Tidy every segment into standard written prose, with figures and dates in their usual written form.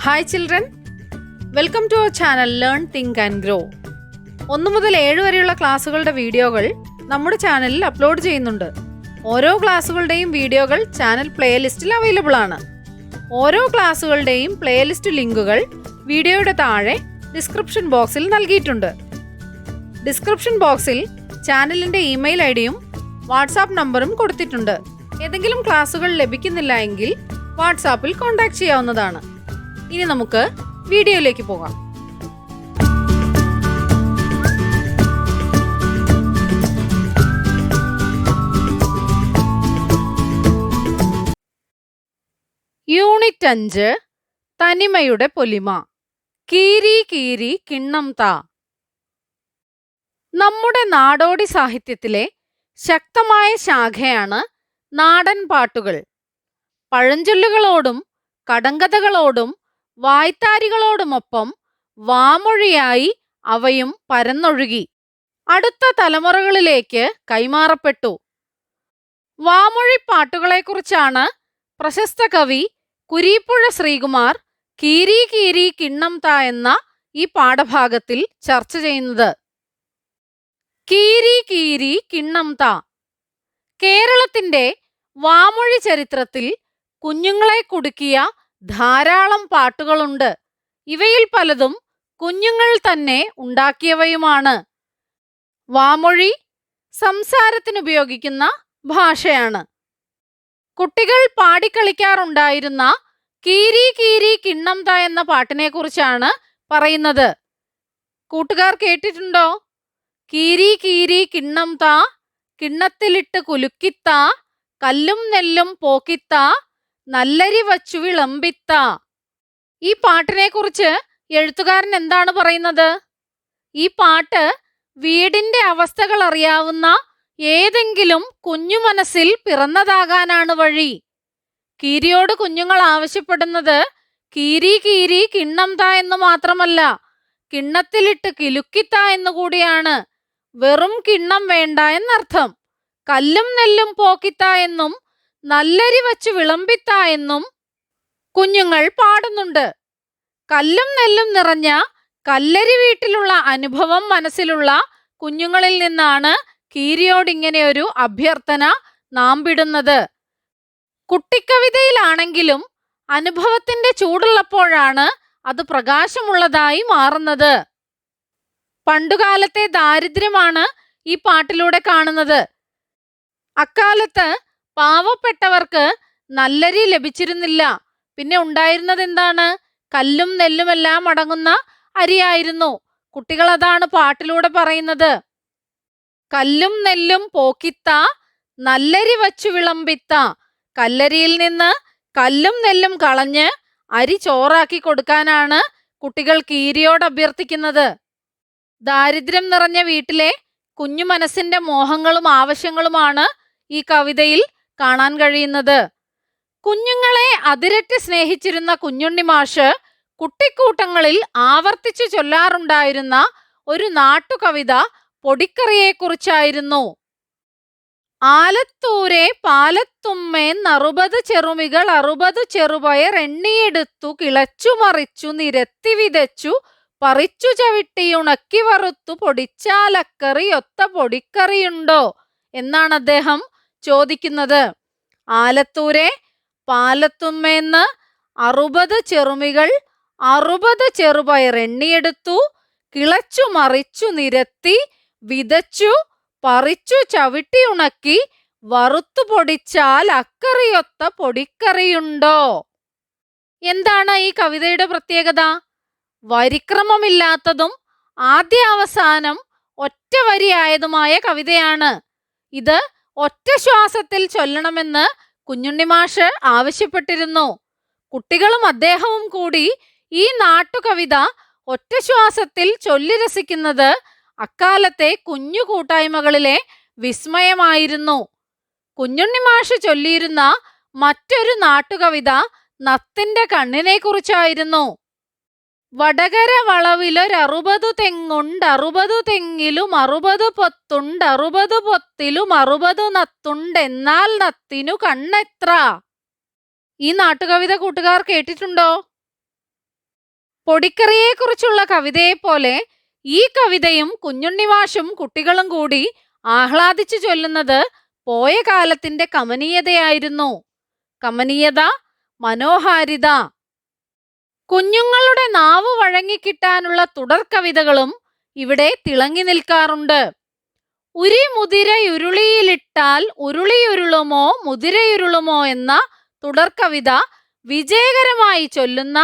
Hi children, welcome to our channel learn think and grow. 1 മുതൽ 7 വരെയുള്ള ക്ലാസ്സുകളുടെ വീഡിയോകൾ നമ്മുടെ ചാനലിൽ അപ്ലോഡ് ചെയ്യുന്നുണ്ട്. ഓരോ ക്ലാസ്സുകളുടെയും വീഡിയോകൾ ചാനൽ പ്ലേലിസ്റ്റിൽ അവൈലബിൾ ആണ്. ഓരോ ക്ലാസ്സുകളുടെയും പ്ലേലിസ്റ്റ് ലിങ്കുകൾ വീഡിയോയുടെ താഴെ ഡിസ്ക്രിപ്ഷൻ ബോക്സിൽ നൽകിയിട്ടുണ്ട്. ഡിസ്ക്രിപ്ഷൻ ബോക്സിൽ ചാനലിൻ്റെ ഇമെയിൽ ഐഡിയും വാട്സാപ്പ് നമ്പറും കൊടുത്തിട്ടുണ്ട്. ഏതെങ്കിലും ക്ലാസ്സുകൾ ലഭിക്കുന്നില്ല എങ്കിൽ വാട്സാപ്പിൽ കോൺടാക്ട് ചെയ്യാവുന്നതാണ്. ഇനി നമുക്ക് വീഡിയോയിലേക്ക് പോകാം. യൂണിറ്റ് 5 തനിമയുടെ പൊലിമ. കീരി കീരി കിണ്ണം താ. നമ്മുടെ നാടോടി സാഹിത്യത്തിലെ ശക്തമായ ശാഖയാണ് നാടൻ പാട്ടുകൾ. പഴഞ്ചൊല്ലുകളോടും കടങ്കഥകളോടും വായ്ത്താരികളോടുമൊപ്പം വാമൊഴിയായി അവയും പരന്നൊഴുകി അടുത്ത തലമുറകളിലേക്ക് കൈമാറപ്പെട്ടു. വാമൊഴിപ്പാട്ടുകളെക്കുറിച്ചാണ് പ്രശസ്ത കവി കുരീപ്പുഴ ശ്രീകുമാർ കീരി കീരി കിണ്ണം താ എന്ന ഈ പാഠഭാഗത്തിൽ ചർച്ച ചെയ്യുന്നത്. കീരി കീരി കിണ്ണം താ. കേരളത്തിന്റെ വാമൊഴി ചരിത്രത്തിൽ കുഞ്ഞുങ്ങളെ കുടുക്കിയ ധാരാളം പാട്ടുകളുണ്ട്. ഇവയിൽ പലതും കുഞ്ഞുങ്ങൾ തന്നെ ഉണ്ടാക്കിയവയുമാണ്. വാമൊഴി സംസാരത്തിനുപയോഗിക്കുന്ന ഭാഷയാണ്. കുട്ടികൾ പാടിക്കളിക്കാറുണ്ടായിരുന്ന കീരി കീരി കിണ്ണം താ എന്ന പാട്ടിനെ കുറിച്ചാണ് പറയുന്നത്. കൂട്ടുകാർ കേട്ടിട്ടുണ്ടോ? കീരി കീരി കിണ്ണം താ, കിണ്ണത്തിലിട്ട് കുലുക്കിത്താ, കല്ലും നെല്ലും പോക്കിത്താ, നല്ലരി വച്ചു വിളമ്പിത്താ. ഈ പാട്ടിനെ കുറിച്ച് എഴുത്തുകാരൻ എന്താണ് പറയുന്നത്? ഈ പാട്ട് വീടിന്റെ അവസ്ഥകൾ അറിയാവുന്ന ഏതെങ്കിലും കുഞ്ഞു മനസ്സിൽ പിറന്നതാകാനാണ് വഴി. കീരിയോട് കുഞ്ഞുങ്ങൾ ആവശ്യപ്പെടുന്നത് കീരി കീരി കിണ്ണം താ എന്ന് മാത്രമല്ല, കിണ്ണത്തിലിട്ട് കിലുക്കിത്താ എന്നുകൂടിയാണ്. വെറും കിണ്ണം വേണ്ട എന്നർത്ഥം. കല്ലും നെല്ലും പോക്കിത്താ എന്നും നല്ലരി വച്ച് വിളമ്പിത്താ എന്നും കുഞ്ഞുങ്ങൾ പാടുന്നുണ്ട്. കല്ലും നെല്ലും നിറഞ്ഞ കല്ലരി വീട്ടിലുള്ള അനുഭവം മനസ്സിലുള്ള കുഞ്ഞുങ്ങളിൽ നിന്നാണ് കീരിയോട് ഇങ്ങനെയൊരു അഭ്യർത്ഥന നാമ്പിടുന്നത്. കുട്ടിക്കവിതയിലാണെങ്കിലും അനുഭവത്തിന്റെ ചൂടുള്ളപ്പോഴാണ് അത് പ്രകാശമുള്ളതായി മാറുന്നത്. പണ്ടുകാലത്തെ ദാരിദ്ര്യമാണ് ഈ പാട്ടിലൂടെ കാണുന്നത്. അക്കാലത്ത് പാവപ്പെട്ടവർക്ക് നല്ലരി ലഭിച്ചിരുന്നില്ല. പിന്നെ ഉണ്ടായിരുന്നത് എന്താണ്? കല്ലും നെല്ലുമെല്ലാം അടങ്ങുന്ന അരിയായിരുന്നു. കുട്ടികൾ അതാണ് പാട്ടിലൂടെ പറയുന്നത്. കല്ലും നെല്ലും പോക്കിത്താ, നല്ലരി വച്ചു വിളമ്പിത്താ. കല്ലരിയിൽ നിന്ന് കല്ലും നെല്ലും കളഞ്ഞ് അരി ചോറാക്കി കൊടുക്കാനാണ് കുട്ടികൾ കീരിയോട് അഭ്യർത്ഥിക്കുന്നത്. ദാരിദ്ര്യം നിറഞ്ഞ വീട്ടിലെ കുഞ്ഞു മനസ്സിന്റെ മോഹങ്ങളും ആവശ്യങ്ങളുമാണ് ഈ കവിതയിൽ കാണാൻ കഴിയുന്നത്. കുഞ്ഞുങ്ങളെ അതിരറ്റ് സ്നേഹിച്ചിരുന്ന കുഞ്ഞുണ്ണി മാഷ് കുട്ടിക്കൂട്ടങ്ങളിൽ ആവർത്തിച്ചു ചൊല്ലാറുണ്ടായിരുന്ന ഒരു നാട്ടുകവിത പൊടിക്കറിയെക്കുറിച്ചായിരുന്നു. ആലത്തൂരെ പാലത്തുമ്മേന്നറുപത് ചെറുമികൾ 60 ചെറുപയർ എണ്ണിയെടുത്തു കിളച്ചു മറിച്ചു നിരത്തി വിതച്ചു പറിച്ചു ചവിട്ടിയുണക്കി വറുത്തു പൊടിച്ചാലക്കറി ഒത്ത പൊടിക്കറിയുണ്ടോ എന്നാണ് അദ്ദേഹം ചോദിക്കുന്നത്. ആലത്തൂരെ പാലത്തുമ്മേന്ന് 60 ചെറുമികൾ 60 ചെറുപയർ എണ്ണിയെടുത്തു കിളച്ചു മറിച്ചു നിരത്തി വിതച്ചു പറിച്ചു ചവിട്ടി ഉണക്കി വറുത്തു പൊടിച്ചാൽ അക്കറിയൊത്ത പൊടിക്കറിയുണ്ടോ. എന്താണ് ഈ കവിതയുടെ പ്രത്യേകത? വരിക്രമമില്ലാത്തതും ആദ്യാവസാനം ഒറ്റ വരിയായതുമായ കവിതയാണ്. ഇത് ഒറ്റ ശ്വാസത്തിൽ ചൊല്ലണമെന്ന് കുഞ്ഞുണ്ണി മാഷ് ആവശ്യപ്പെട്ടിരുന്നു. കുട്ടികളും അദ്ദേഹവും കൂടി ഈ നാട്ടുകവിത ഒറ്റ ശ്വാസത്തിൽ ചൊല്ലി രസിക്കുന്നത് അക്കാലത്തെ കുഞ്ഞു കൂട്ടായ്മകളിലെ വിസ്മയമായിരുന്നു. കുഞ്ഞുണ്ണി മാഷ് ചൊല്ലിയിരുന്ന മറ്റൊരു നാട്ടുകവിത നത്തിന്റെ കണ്ണിനെ കുറിച്ചായിരുന്നു. വടകര വളവിലൊരു തെങ്ങുണ്ട് 60 തെങ്ങിലും 60 പൊത്തുണ്ട് 60 പൊത്തിലും 60 നത്തുണ്ട് എന്നാൽ നത്തിനു കണ്ണെത്ര. ഈ നാട്ടുകവിത കൂട്ടുകാർ കേട്ടിട്ടുണ്ടോ? പൊടിക്കറിയെക്കുറിച്ചുള്ള കവിതയെപ്പോലെ ഈ കവിതയും കുഞ്ഞുണ്ണിമാഷും കുട്ടികളും കൂടി ആഹ്ലാദിച്ചു ചൊല്ലുന്നത് പോയ കാലത്തിന്റെ കമനീയതയായിരുന്നു. കമനീയത, മനോഹാരിത. കുഞ്ഞുങ്ങളുടെ നാവ് വഴങ്ങിക്കിട്ടാനുള്ള തുടർ കവിതകളും ഇവിടെ തിളങ്ങി നിൽക്കാറുണ്ട്. ഉരിമുതിരയുരുളിയിലിട്ടാൽ ഉരുളിയുരുളുമോ മുതിരയുരുളുമോ എന്ന തുടർ കവിത വിജയകരമായി ചൊല്ലുന്ന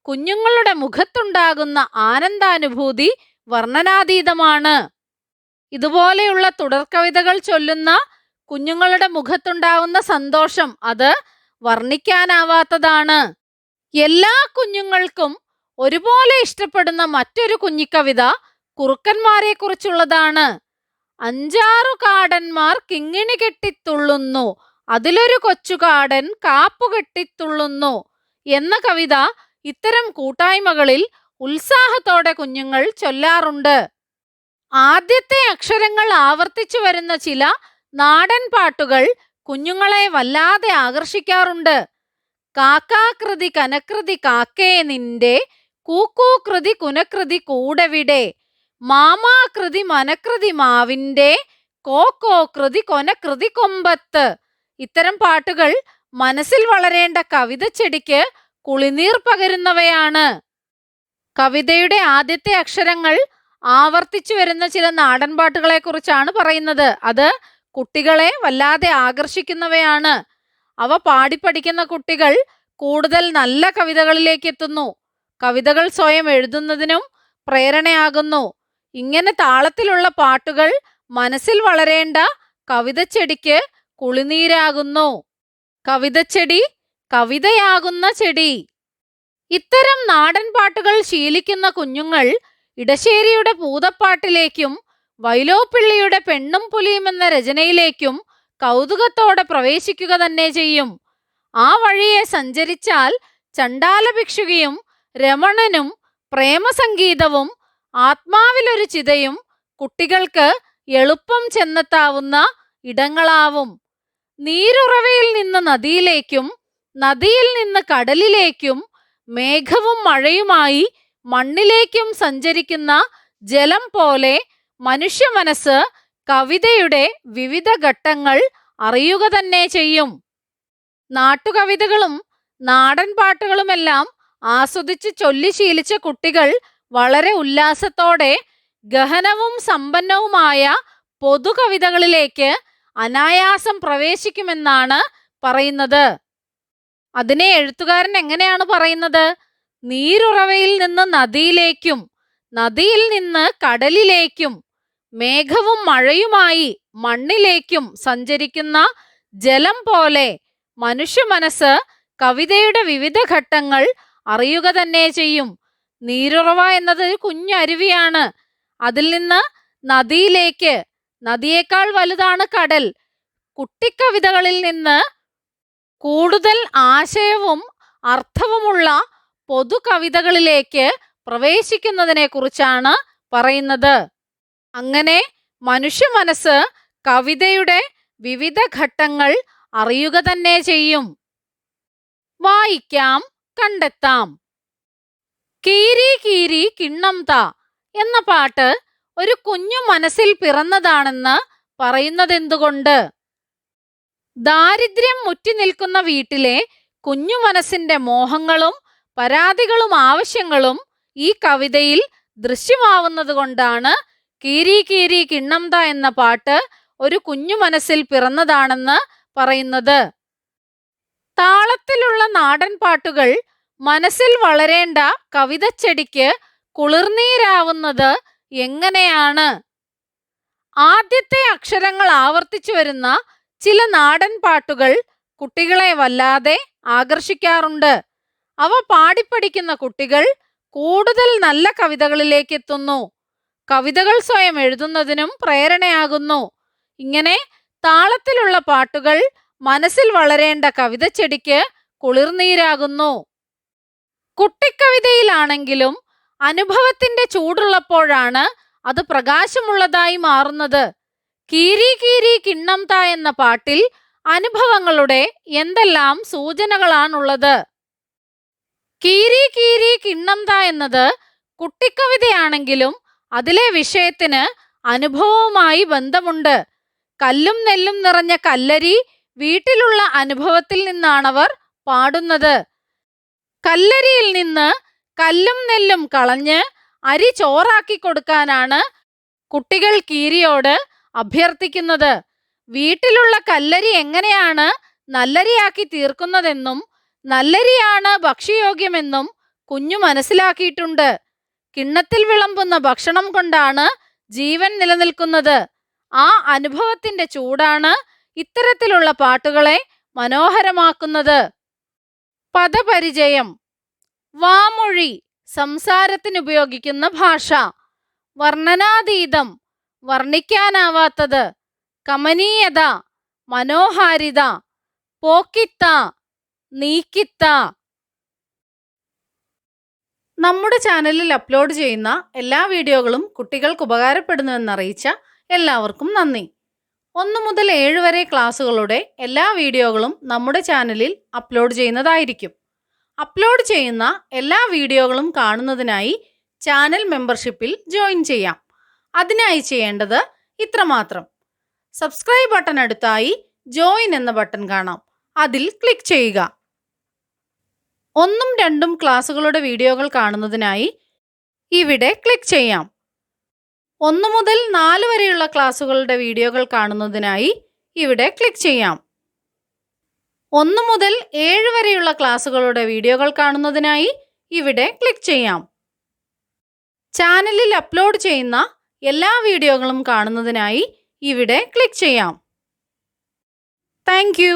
കുഞ്ഞുങ്ങളുടെ മുഖത്തുണ്ടാകുന്ന ആനന്ദാനുഭൂതി വർണ്ണനാതീതമാണ്. ഇതുപോലെയുള്ള തുടർക്കവിതകൾ ചൊല്ലുന്ന കുഞ്ഞുങ്ങളുടെ മുഖത്തുണ്ടാവുന്ന സന്തോഷം അത് വർണ്ണിക്കാനാവാത്തതാണ്. എല്ലാ കുഞ്ഞുങ്ങൾക്കും ഒരുപോലെ ഇഷ്ടപ്പെടുന്ന മറ്റൊരു കുഞ്ഞിക്കവിത കുറുക്കന്മാരെ കുറിച്ചുള്ളതാണ്. അഞ്ചാറു കാടന്മാർ കിങ്ങിണി കെട്ടിത്തുള്ളുന്നു, അതിലൊരു കൊച്ചുകാടൻ കാപ്പുകെട്ടിത്തുള്ളുന്നു എന്ന കവിത ഇത്തരം കൂട്ടായ്മകളിൽ ഉത്സാഹത്തോടെ കുഞ്ഞുങ്ങൾ ചൊല്ലാറുണ്ട്. ആദ്യത്തെ അക്ഷരങ്ങൾ ആവർത്തിച്ചു വരുന്ന ചില നാടൻ പാട്ടുകൾ കുഞ്ഞുങ്ങളെ വല്ലാതെ ആകർഷിക്കാറുണ്ട്. കാക്കാകൃതി കനകൃതി കാക്കേ നിന്റെ, കൂക്കൂകൃതി കുനകൃതി കൂടെവിടെ, മാമാകൃതി മനകൃതി മാവിൻ്റെ, കോക്കോകൃതി കൊനകൃതി കൊമ്പത്ത്. ഇത്തരം പാട്ടുകൾ മനസ്സിൽ വളരേണ്ട കവിതച്ചെടിക്ക് കുളിനീർ പകരുന്നവയാണ്. കവിതയുടെ ആദ്യത്തെ അക്ഷരങ്ങൾ ആവർത്തിച്ചു വരുന്ന ചില നാടൻ പാട്ടുകളെ കുറിച്ചാണ് പറയുന്നത്. അത് കുട്ടികളെ വല്ലാതെ ആകർഷിക്കുന്നവയാണ്. അവ പാടിപ്പഠിക്കുന്ന കുട്ടികൾ കൂടുതൽ നല്ല കവിതകളിലേക്ക് എത്തുന്നു. കവിതകൾ സ്വയം എഴുതുന്നതിനും പ്രേരണയാകുന്നു. ഇങ്ങനെ താളത്തിലുള്ള പാട്ടുകൾ മനസ്സിൽ വളരേണ്ട കവിതച്ചെടിക്ക് കുളിനീരാകുന്നു. കവിതച്ചെടി, കവിതയാകുന്ന ചെടി. ഇത്തരം നാടൻ പാട്ടുകൾ ശീലിക്കുന്ന കുഞ്ഞുങ്ങൾ ഇടശ്ശേരിയുടെ പൂതപ്പാട്ടിലേക്കും വൈലോപ്പിള്ളിയുടെ പെണ്ണും പുലിയും എന്ന രചനയിലേക്കും കൗതുകത്തോടെ പ്രവേശിക്കുക തന്നെ ചെയ്യും. ആ വഴിയെ സഞ്ചരിച്ചാൽ ചണ്ടാല ഭിക്ഷുകിയും രമണനും പ്രേമസംഗീതവും ആത്മാവിലൊരു ചിതയും കുട്ടികൾക്ക് എളുപ്പം ചെന്നെത്താവുന്ന ഇടങ്ങളാവും. നീരുറവയിൽ നിന്ന് നദിയിലേക്കും നദിയിൽ നിന്ന് കടലിലേക്കും മേഘവും മഴയുമായി മണ്ണിലേക്കും സഞ്ചരിക്കുന്ന ജലം പോലെ മനുഷ്യ മനസ്സ് കവിതയുടെ വിവിധ ഘട്ടങ്ങൾ അറിയുക തന്നെ ചെയ്യും. നാട്ടുകവിതകളും നാടൻ പാട്ടുകളുമെല്ലാം ആസ്വദിച്ച് ചൊല്ലി ശീലിച്ച കുട്ടികൾ വളരെ ഉല്ലാസത്തോടെ ഗഹനവും സമ്പന്നവുമായ പൊതുകവിതകളിലേക്ക് അനായാസം പ്രവേശിക്കുമെന്നാണ് പറയുന്നത്. അതിനെ എഴുത്തുകാരൻ എങ്ങനെയാണ് പറയുന്നത്? നീരുറവയിൽ നിന്ന് നദിയിലേക്കും നദിയിൽ നിന്ന് കടലിലേക്കും മേഘവും മഴയുമായി മണ്ണിലേക്കും സഞ്ചരിക്കുന്ന ജലം പോലെ മനുഷ്യ മനസ്സ് കവിതയുടെ വിവിധ ഘട്ടങ്ങൾ അറിയുക തന്നെ ചെയ്യും. നീരുറവ എന്നത് കുഞ്ഞരുവിയാണ്. അതിൽ നിന്ന് നദിയിലേക്ക്, നദിയേക്കാൾ വലുതാണ് കടൽ. കുട്ടിക്കവിതകളിൽ നിന്ന് കൂടുതൽ ആശയവും അർത്ഥവുമുള്ള പൊതുകവിതകളിലേക്ക് പ്രവേശിക്കുന്നതിനെ കുറിച്ചാണ് പറയുന്നത്. അങ്ങനെ മനുഷ്യ മനസ്സ് കവിതയുടെ വിവിധ ഘട്ടങ്ങൾ അറിയുക തന്നെ ചെയ്യും. വായിക്കാം, കണ്ടെത്താം. കീരി കീരി കിണ്ണം താ എന്ന പാട്ട് ഒരു കുഞ്ഞു മനസ്സിൽ പിറന്നതാണെന്ന് പറയുന്നതെന്തുകൊണ്ട്? ദാരിദ്ര്യം മുറ്റി നിൽക്കുന്ന വീട്ടിലെ കുഞ്ഞു മനസ്സിന്റെ മോഹങ്ങളും പരാതികളും ആവശ്യങ്ങളും ഈ കവിതയിൽ ദൃശ്യമാവുന്നത് കൊണ്ടാണ് കീരി കീരി കിണ്ണം താ എന്ന പാട്ട് ഒരു കുഞ്ഞു മനസ്സിൽ പിറന്നതാണെന്ന് പറയുന്നത്. താളത്തിലുള്ള നാടൻ പാട്ടുകൾ മനസ്സിൽ വളരേണ്ട കവിതച്ചെടിക്ക് കുളിർനീരാവുന്നത് എങ്ങനെയാണ്? ആദ്യത്തെ അക്ഷരങ്ങൾ ആവർത്തിച്ചു വരുന്ന ചില നാടൻ പാട്ടുകൾ കുട്ടികളെ വല്ലാതെ ആകർഷിക്കാറുണ്ട്. അവ പാടിപ്പഠിക്കുന്ന കുട്ടികൾ കൂടുതൽ നല്ല കവിതകളിലേക്ക് എത്തുന്നു. കവിതകൾ സ്വയം എഴുതുന്നതിനും പ്രേരണയാകുന്നു. ഇങ്ങനെ താളത്തിലുള്ള പാട്ടുകൾ മനസ്സിൽ വളരേണ്ട കവിതച്ചെടിക്ക് കുളിർനീരാകുന്നു. കുട്ടിക്കവിതയിലാണെങ്കിലും അനുഭവത്തിന്റെ ചൂടുള്ളപ്പോഴാണ് അത് പ്രകാശമുള്ളതായി മാറുന്നത്. കീരി കീരി കിണ്ണം താ എന്ന പാട്ടിൽ അനുഭവങ്ങളുടെ എന്തെല്ലാം സൂചനകളാണുള്ളത്? കീരി കീരി കിണ്ണം എന്നത് കുട്ടിക്കവിതയാണെങ്കിലും അതിലെ വിഷയത്തിന് അനുഭവവുമായി ബന്ധമുണ്ട്. കല്ലും നെല്ലും നിറഞ്ഞ കല്ലരി വീട്ടിലുള്ള അനുഭവത്തിൽ നിന്നാണവർ പാടുന്നത്. കല്ലരിയിൽ നിന്ന് കല്ലും നെല്ലും കളഞ്ഞ് അരി ചോറാക്കി കൊടുക്കാനാണ് കുട്ടികൾ കീരിയോട് അഭ്യർത്ഥിക്കുന്നത്. വീട്ടിലുള്ള കല്ലരി എങ്ങനെയാണ് നല്ലരിയാക്കി തീർക്കുന്നതെന്നും നല്ലരിയാണ് ഭക്ഷ്യയോഗ്യമെന്നും കുഞ്ഞു മനസ്സിലാക്കിയിട്ടുണ്ട്. കിണ്ണത്തിൽ വിളമ്പുന്ന ഭക്ഷണം കൊണ്ടാണ് ജീവൻ നിലനിൽക്കുന്നത്. ആ അനുഭവത്തിന്റെ ചൂടാണ് ഇത്തരത്തിലുള്ള പാട്ടുകളെ മനോഹരമാക്കുന്നത്. പദപരിചയം. വാമൊഴി, സംസാരത്തിനുപയോഗിക്കുന്ന ഭാഷ. വർണ്ണനാതീതം, വർണ്ണിക്കാനാവാത്തത്. കമനീയത, മനോഹാരിത. പോക്കിത്ത, നീക്കിത്ത. നമ്മുടെ ചാനലിൽ അപ്ലോഡ് ചെയ്യുന്ന എല്ലാ വീഡിയോകളും കുട്ടികൾക്ക് ഉപകാരപ്പെടുന്നുവെന്നറിയിച്ച എല്ലാവർക്കും നന്ദി. 1 മുതൽ 7 വരെ ക്ലാസ്സുകളുടെ എല്ലാ വീഡിയോകളും നമ്മുടെ ചാനലിൽ അപ്ലോഡ് ചെയ്യുന്നതായിരിക്കും. അപ്ലോഡ് ചെയ്യുന്ന എല്ലാ വീഡിയോകളും കാണുന്നതിനായി ചാനൽ മെമ്പർഷിപ്പിൽ ജോയിൻ ചെയ്യാം. അതിനായി ചെയ്യേണ്ടത് ഇത്രമാത്രം. സബ്സ്ക്രൈബ് ബട്ടൺ അടുത്തായി ജോയിൻ എന്ന ബട്ടൺ കാണാം. അതിൽ ക്ലിക്ക് ചെയ്യുക. 1ഉം 2ഉം ക്ലാസ്സുകളുടെ വീഡിയോകൾ കാണുന്നതിനായി ഇവിടെ ക്ലിക്ക് ചെയ്യാം. 1 മുതൽ 4 വരെയുള്ള ക്ലാസ്സുകളുടെ വീഡിയോകൾ കാണുന്നതിനായി ഇവിടെ ക്ലിക്ക് ചെയ്യാം. 1 മുതൽ 7 വരെയുള്ള ക്ലാസ്സുകളുടെ വീഡിയോകൾ കാണുന്നതിനായി ഇവിടെ ക്ലിക്ക് ചെയ്യാം. ചാനലിൽ അപ്ലോഡ് ചെയ്യുന്ന എല്ലാ വീഡിയോകളും കാണുന്നതിനായി ഇവിടെ ക്ലിക്ക് ചെയ്യാം. Thank you.